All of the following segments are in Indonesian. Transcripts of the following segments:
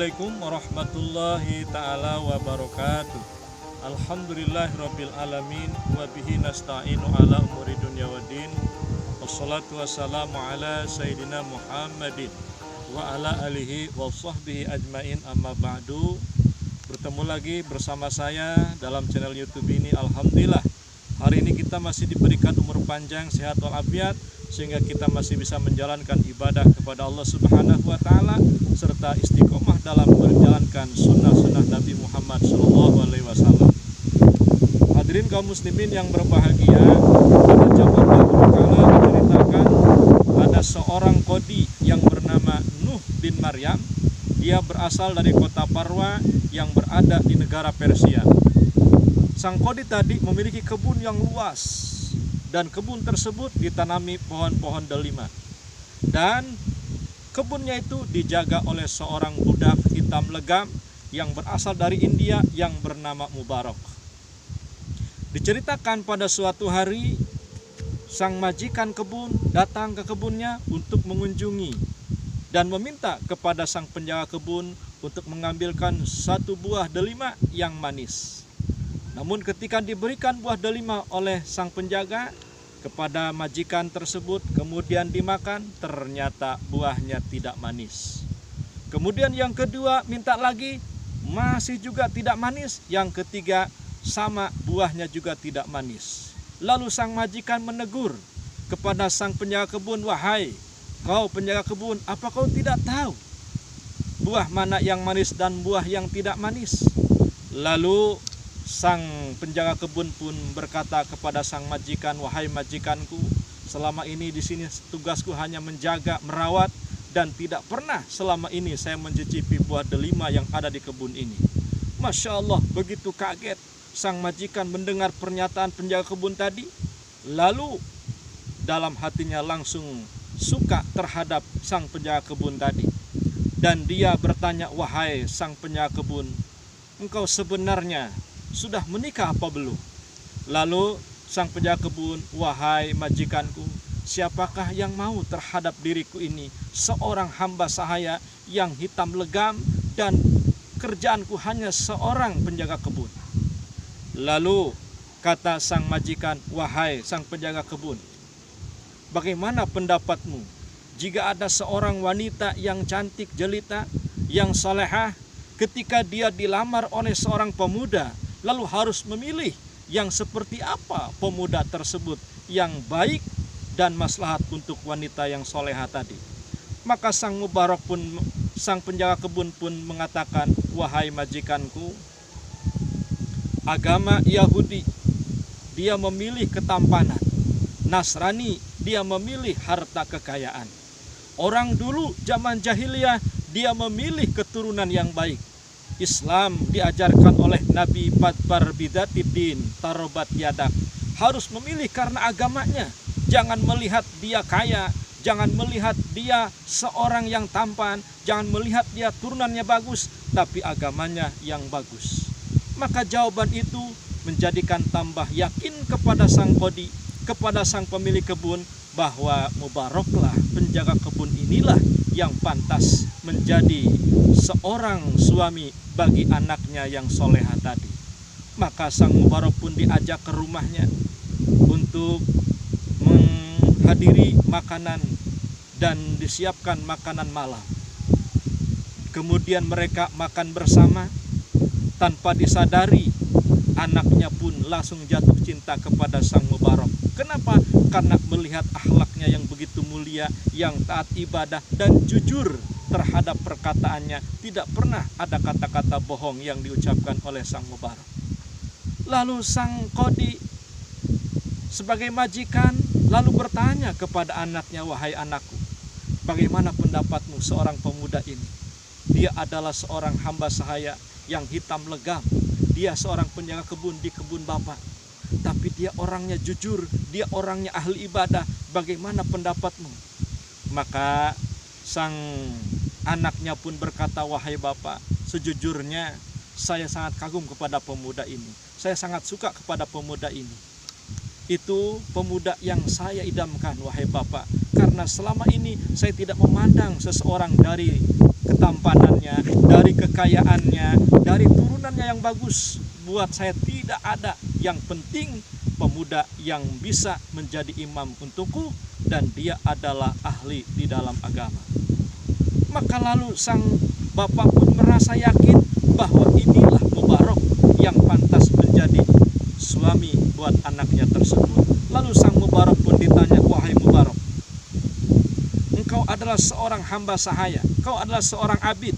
Assalamualaikum warahmatullahi ta'ala wabarakatuh. Alhamdulillahirabbil alamin wa bihi nasta'inu ala umuri dunya waddin. Wassalatu wassalamu ala sayyidina Muhammadin wa ala alihi wa sahbihi ajmain, amma ba'du. Bertemu lagi bersama saya dalam channel YouTube ini. Alhamdulillah, hari ini kita masih diberikan umur panjang, sehat walafiat, sehingga kita masih bisa menjalankan ibadah kepada Allah Subhanahu wa taala serta istiqomah dalam menjalankan sunnah-sunnah Nabi Muhammad SAW. Hadirin kaum muslimin yang berbahagia, pada zaman dahulu kala diceritakan ada seorang qadi yang bernama Nuh bin Maryam. Dia berasal dari kota Parwa yang berada di negara Persia. Sang qadi tadi memiliki kebun yang luas, dan kebun tersebut ditanami pohon-pohon delima. Dan kebunnya itu dijaga oleh seorang budak hitam legam yang berasal dari India yang bernama Mubarak. Diceritakan pada suatu hari, sang majikan kebun datang ke kebunnya untuk mengunjungi dan meminta kepada sang penjaga kebun untuk mengambilkan satu buah delima yang manis. Namun ketika diberikan buah delima oleh sang penjaga kepada majikan tersebut, kemudian dimakan, ternyata buahnya tidak manis. Kemudian yang kedua minta lagi, masih juga tidak manis. Yang ketiga sama, buahnya juga tidak manis. Lalu sang majikan menegur kepada sang penjaga kebun, "Wahai kau penjaga kebun, apa kau tidak tahu buah mana yang manis dan buah yang tidak manis?" Lalu sang penjaga kebun pun berkata kepada sang majikan, "Wahai majikanku, selama ini di sini tugasku hanya menjaga, merawat, dan tidak pernah selama ini saya mencicipi buah delima yang ada di kebun ini." Masya Allah, begitu kaget sang majikan mendengar pernyataan penjaga kebun tadi. Lalu dalam hatinya langsung suka terhadap sang penjaga kebun tadi. Dan dia bertanya, "Wahai sang penjaga kebun, engkau sebenarnya sudah menikah apa belum?" Lalu sang penjaga kebun, "Wahai majikanku, siapakah yang mau terhadap diriku ini, seorang hamba sahaya yang hitam legam dan kerjaanku hanya seorang penjaga kebun." Lalu kata sang majikan, "Wahai sang penjaga kebun, bagaimana pendapatmu jika ada seorang wanita yang cantik jelita, yang salehah, ketika dia dilamar oleh seorang pemuda, lalu harus memilih yang seperti apa pemuda tersebut yang baik dan maslahat untuk wanita yang soleha tadi?" Maka sang Mubarak pun, sang penjaga kebun pun mengatakan, "Wahai majikanku, agama Yahudi dia memilih ketampanan, Nasrani dia memilih harta kekayaan, orang dulu zaman jahiliyah dia memilih keturunan yang baik, Islam diajarkan oleh Nabi Fadfar bidzatid-din tarobat yadak, harus memilih karena agamanya. Jangan melihat dia kaya, jangan melihat dia seorang yang tampan, jangan melihat dia turunannya bagus, tapi agamanya yang bagus." Maka jawaban itu menjadikan tambah yakin kepada sang qadi, kepada sang pemilik kebun, bahwa Mubaraklah, penjaga kebun inilah yang pantas menjadi seorang suami bagi anaknya yang soleha tadi. Maka sang Mubarak pun diajak ke rumahnya untuk menghadiri makanan dan disiapkan makanan malam. Kemudian mereka makan bersama. Tanpa disadari, anaknya pun langsung jatuh cinta kepada sang Mubarak. Kenapa? Karena melihat akhlaknya yang begitu mulia, yang taat ibadah dan jujur terhadap perkataannya. Tidak pernah ada kata-kata bohong yang diucapkan oleh sang Mubarak. Lalu sang qadi sebagai majikan lalu bertanya kepada anaknya, "Wahai anakku, bagaimana pendapatmu seorang pemuda ini? Dia adalah seorang hamba sahaya yang hitam legam. Dia seorang penjaga kebun di kebun bapak. Tapi dia orangnya jujur, dia orangnya ahli ibadah. Bagaimana pendapatmu?" Maka sang anaknya pun berkata, "Wahai bapak, sejujurnya saya sangat kagum kepada pemuda ini. Saya sangat suka kepada pemuda ini. Itu pemuda yang saya idamkan, wahai bapak. karena selama ini saya tidak memandang seseorang dari ketampanannya, dari kekayaannya, dari turunannya yang bagus. Buat saya tidak ada, yang penting pemuda yang bisa menjadi imam untukku dan dia adalah ahli di dalam agama. Maka lalu sang bapak pun merasa yakin bahwa inilah Mubarak yang pantas menjadi suami buat anaknya tersebut. Lalu sang Mubarak pun ditanya, wahai Mubarak, engkau adalah seorang hamba sahaya, engkau adalah seorang abid,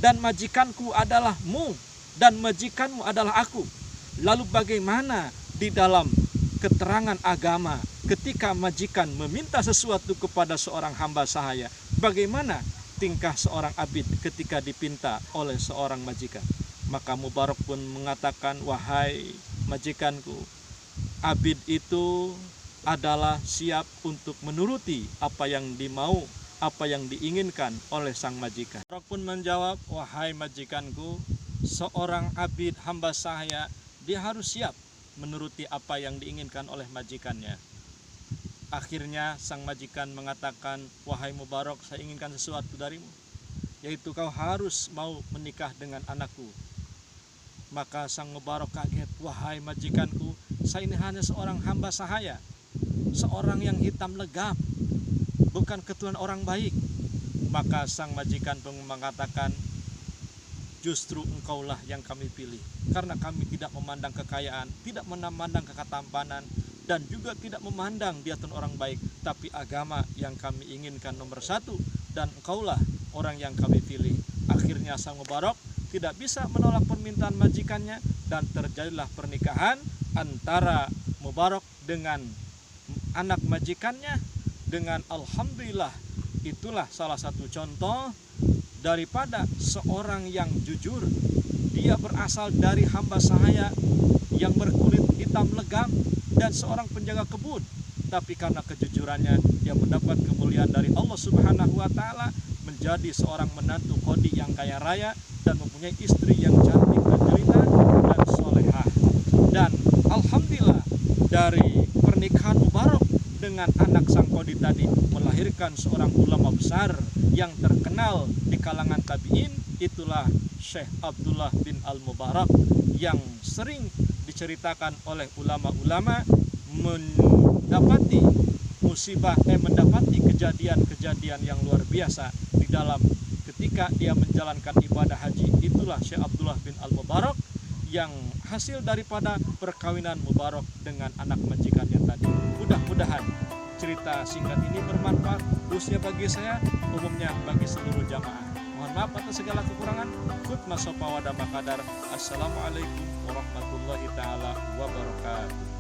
dan majikanku adalah mu, dan majikanmu adalah aku. Lalu bagaimana di dalam keterangan agama ketika majikan meminta sesuatu kepada seorang hamba sahaya, bagaimana tingkah seorang abid ketika dipinta oleh seorang majikan? Maka Mubarak pun mengatakan, wahai majikanku, abid itu adalah siap untuk menuruti apa yang dimau, apa yang diinginkan oleh sang majikan. Mubarak pun menjawab, wahai majikanku, seorang abid hamba sahaya dia harus siap menuruti apa yang diinginkan oleh majikannya. Akhirnya sang majikan mengatakan, wahai Mubarak, saya inginkan sesuatu darimu, yaitu kau harus mau menikah dengan anakku. Maka sang Mubarak kaget, wahai majikanku, saya ini hanya seorang hamba sahaya, seorang yang hitam legam, bukan keturunan orang baik. Maka sang majikan pun mengatakan, justru engkaulah yang kami pilih, karena kami tidak memandang kekayaan, tidak memandang ketampanan, dan juga tidak memandang dia tuh orang baik, tapi agama yang kami inginkan nomor satu, dan engkaulah orang yang kami pilih. Akhirnya sang Mubarak tidak bisa menolak permintaan majikannya, dan terjadilah pernikahan antara Mubarak dengan anak majikannya. Dengan alhamdulillah, itulah salah satu contoh daripada seorang yang jujur. Dia berasal dari hamba sahaya yang berkulit hitam legam dan seorang penjaga kebun, tapi karena kejujurannya dia mendapat kemuliaan dari Allah Subhanahu wa taala, menjadi seorang menantu qadi yang kaya raya dan mempunyai istri yang cantik dan jelita dan solehah. Dan alhamdulillah, dari pernikahan Mubarak dengan anak sang qadi tadi melahirkan seorang ulama besar yang terkenal di kalangan tabi'in. Itulah Syekh Abdullah bin Al-Mubarak, yang sering diceritakan oleh ulama-ulama mendapati mendapati kejadian-kejadian yang luar biasa di dalam ketika dia menjalankan ibadah haji. Itulah Syekh Abdullah bin Al-Mubarak, yang hasil daripada perkawinan Mubarak dengan anak majikannya tadi. Mudah-mudahan cerita singkat ini bermanfaat, khususnya bagi saya, umumnya bagi seluruh jamaah. Mohon maaf atas segala kekurangan. Assalamualaikum warahmatullahi taala wabarakatuh.